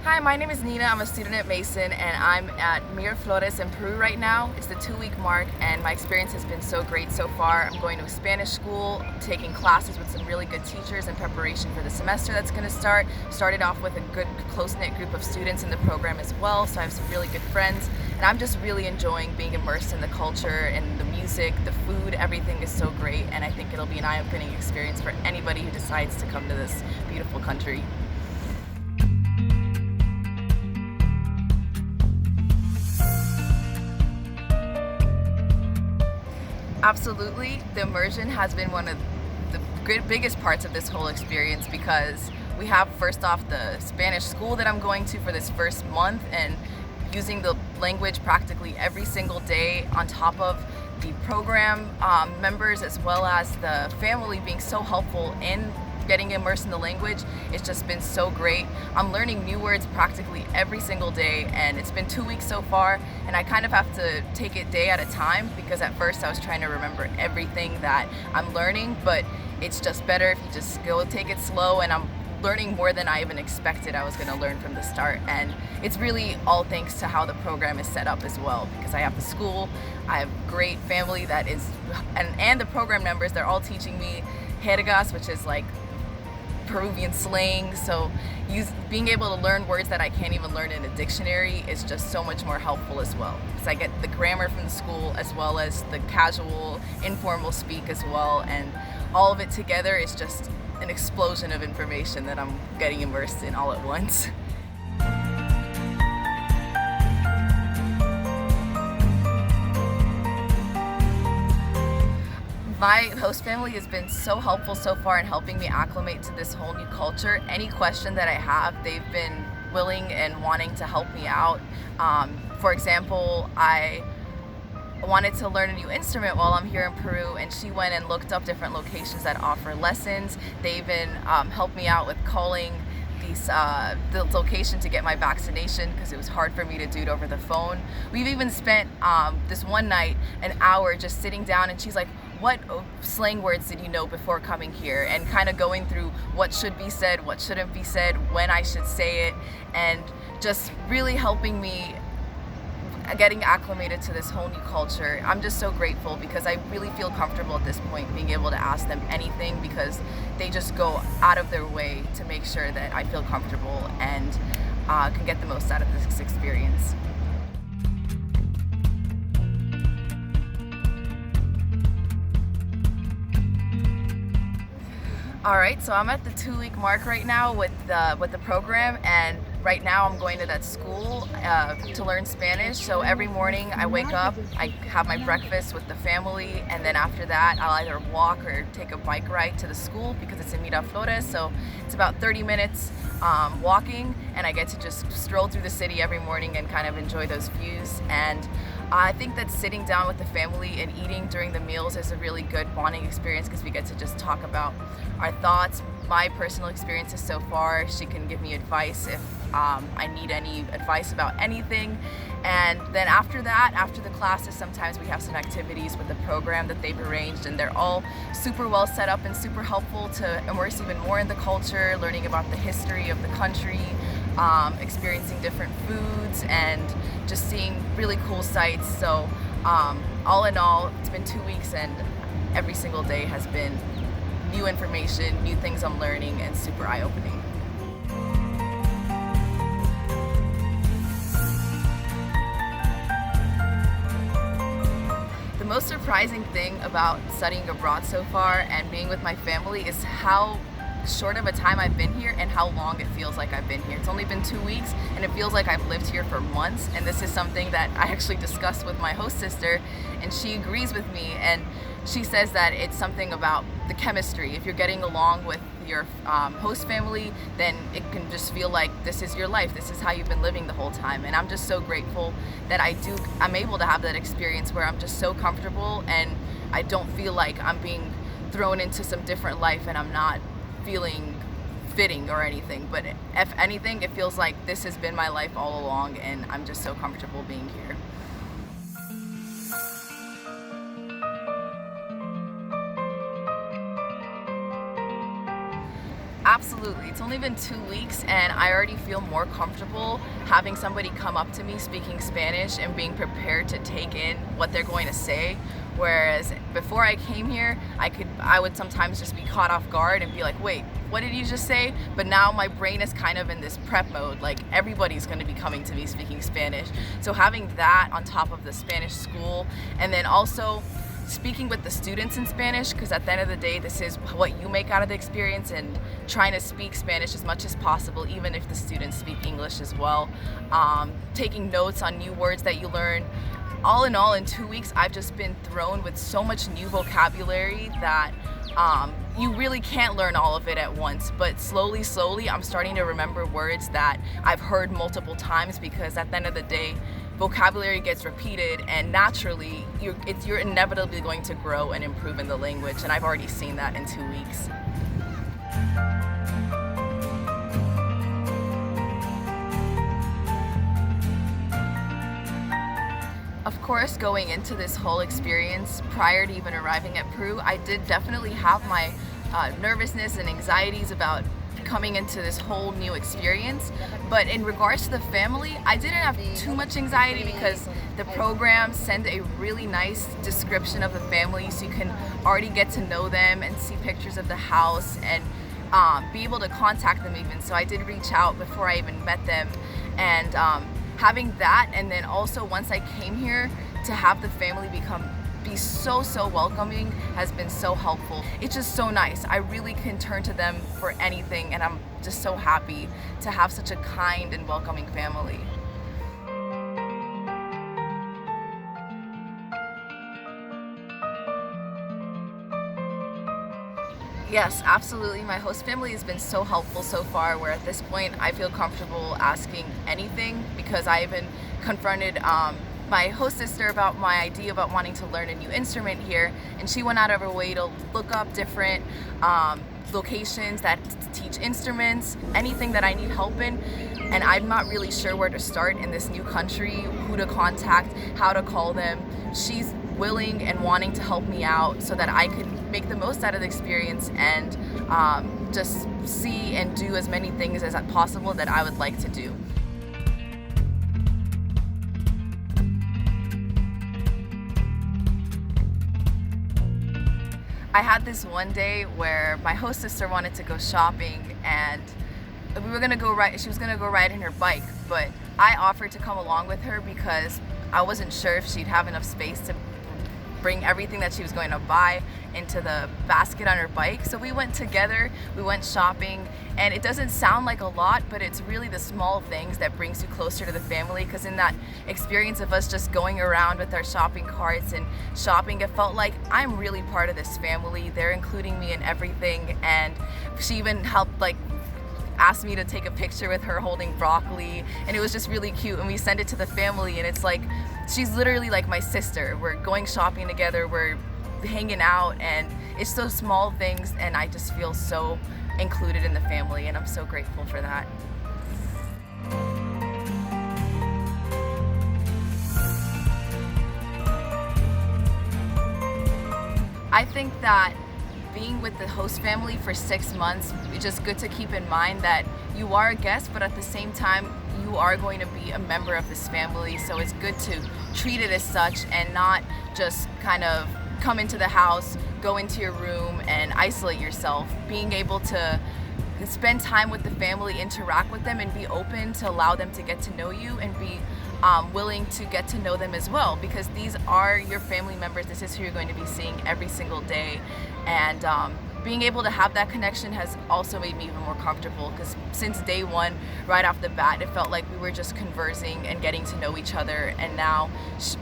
Hi, my name is Nina. I'm a student at Mason and I'm at Miraflores in Peru right now. It's the 2-week mark and my experience has been so great so far. I'm going to a Spanish school, taking classes with some really good teachers in preparation for the semester that's going to start. Started off with a good close-knit group of students in the program as well, so I have some really good friends and I'm just really enjoying being immersed in the culture and the music, the food, everything is so great and I think it'll be an eye-opening experience for anybody who decides to come to this beautiful country. Absolutely. The immersion has been one of the biggest parts of this whole experience because we have first off the Spanish school that I'm going to for this first month and using the language practically every single day on top of the program members as well as the family being so helpful in getting immersed in the language. It's just been so great. I'm learning new words practically every single day and it's been 2 weeks so far and I kind of have to take it day at a time because at first I was trying to remember everything that I'm learning, but it's just better if you just go take it slow and I'm learning more than I even expected I was going to learn from the start, and it's really all thanks to how the program is set up as well because I have the school, I have great family that is and the program members, they're all teaching me jergas, which is like Peruvian slang, so being able to learn words that I can't even learn in a dictionary is just so much more helpful as well because I get the grammar from the school as well as the casual informal speak as well, and all of it together is just an explosion of information that I'm getting immersed in all at once. My host family has been so helpful so far in helping me acclimate to this whole new culture. Any question that I have, they've been willing and wanting to help me out. For example, I wanted to learn a new instrument while I'm here in Peru, and she went and looked up different locations that offer lessons. They even helped me out with calling the location to get my vaccination because it was hard for me to do it over the phone. We've even spent this one night an hour just sitting down and she's like, what slang words did you know before coming here, and kind of going through what should be said, what shouldn't be said, when I should say it, and just really helping me getting acclimated to this whole new culture. I'm just so grateful because I really feel comfortable at this point being able to ask them anything because they just go out of their way to make sure that I feel comfortable and can get the most out of this experience. All right, so I'm at the 2-week mark right now with the program, and right now I'm going to that school to learn Spanish. So every morning I wake up, I have my breakfast with the family, and then after that I'll either walk or take a bike ride to the school because it's in Miraflores. So it's about 30 minutes walking, and I get to just stroll through the city every morning and kind of enjoy those views. And I think that sitting down with the family and eating during the meals is a really good bonding experience because we get to just talk about our thoughts, my personal experiences so far. She can give me advice if I need any advice about anything. And then after that, after the classes, sometimes we have some activities with the program that they've arranged, and they're all super well set up and super helpful to immerse even more in the culture, learning about the history of the country, experiencing different foods, and just seeing really cool sights. So all in all, it's been 2 weeks and every single day has been new information, new things I'm learning, and super eye-opening. The most surprising thing about studying abroad so far and being with my family is how short of a time I've been here and how long it feels like I've been here. It's only been 2 weeks and it feels like I've lived here for months, and this is something that I actually discussed with my host sister and she agrees with me, and she says that it's something about the chemistry. If you're getting along with your host family, then it can just feel like this is your life, this is how you've been living the whole time. And I'm just so grateful that I'm able to have that experience where I'm just so comfortable and I don't feel like I'm being thrown into some different life and I'm not feeling fitting or anything, but if anything, it feels like this has been my life all along and I'm just so comfortable being here. Absolutely. It's only been 2 weeks and I already feel more comfortable having somebody come up to me speaking Spanish and being prepared to take in what they're going to say. Whereas before I came here, I would sometimes just be caught off guard and be like, wait, what did you just say? But now my brain is kind of in this prep mode, like everybody's going to be coming to me speaking Spanish. So having that on top of the Spanish school, and then also speaking with the students in Spanish, because at the end of the day, this is what you make out of the experience, and trying to speak Spanish as much as possible, even if the students speak English as well. Taking notes on new words that you learn. All in all, in 2 weeks, I've just been thrown with so much new vocabulary that you really can't learn all of it at once, but slowly, I'm starting to remember words that I've heard multiple times, because at the end of the day, vocabulary gets repeated, and naturally, you're inevitably going to grow and improve in the language, and I've already seen that in 2 weeks. Of course, going into this whole experience, prior to even arriving at Peru, I did definitely have my nervousness and anxieties about coming into this whole new experience. But in regards to the family, I didn't have too much anxiety, because the programs send a really nice description of the family, so you can already get to know them and see pictures of the house and be able to contact them even. So I did reach out before I even met them, and having that, and then also once I came here, to have the family be so welcoming has been so helpful. It's just so nice. I really can turn to them for anything, and I'm just so happy to have such a kind and welcoming family. Yes, absolutely. My host family has been so helpful so far, where at this point I feel comfortable asking anything, because I even confronted my host sister about my idea about wanting to learn a new instrument here, and she went out of her way to look up different locations that teach instruments, anything that I need help in. And I'm not really sure where to start in this new country, who to contact, how to call them. She's willing and wanting to help me out so that I could make the most out of the experience, and just see and do as many things as possible that I would like to do. I had this one day where my host sister wanted to go shopping, and we were gonna go ride. She was gonna go ride in her bike, but I offered to come along with her because I wasn't sure if she'd have enough space to bring everything that she was going to buy into the basket on her bike. So we went together, we went shopping, and it doesn't sound like a lot, but it's really the small things that brings you closer to the family, because in that experience of us just going around with our shopping carts and shopping, it felt like I'm really part of this family. They're including me in everything, and she even helped asked me to take a picture with her holding broccoli, and it was just really cute, and we sent it to the family, and it's like she's literally like my sister. We're going shopping together, we're hanging out, and it's those small things, and I just feel so included in the family, and I'm so grateful for that. I think that being with the host family for 6 months, it's just good to keep in mind that you are a guest, but at the same time, you are going to be a member of this family. So it's good to treat it as such, and not just kind of come into the house, go into your room and isolate yourself. Being able to spend time with the family, interact with them, and be open to allow them to get to know you, and be willing to get to know them as well, because these are your family members. This is who you're going to be seeing every single day, and being able to have that connection has also made me even more comfortable, because since day one, right off the bat, it felt like we were just conversing and getting to know each other. And now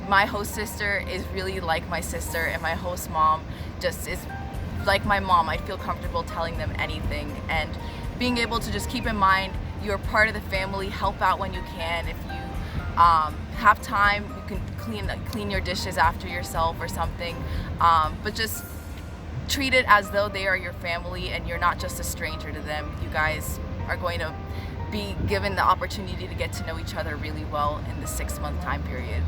my host sister is really like my sister, and my host mom just is like my mom. I feel comfortable telling them anything, and being able to just keep in mind you're part of the family. Help out when you can. If you have time, you can clean your dishes after yourself or something, but just treat it as though they are your family and you're not just a stranger to them. You guys are going to be given the opportunity to get to know each other really well in the 6-month time period.